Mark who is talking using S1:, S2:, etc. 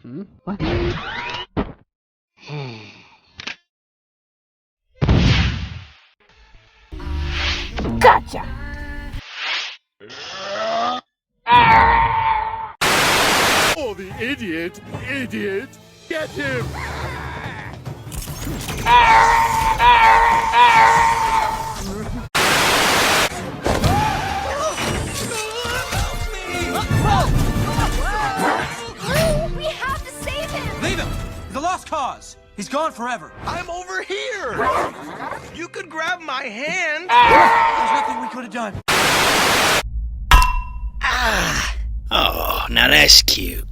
S1: What? Gotcha!
S2: Oh, the idiot! Idiot! Get him!
S3: We have to save him!
S4: Leave him! He's a lost cause! He's gone forever!
S5: I'm over here! You could grab my hand!
S4: There's nothing we could have done.
S6: Oh, now that's cute.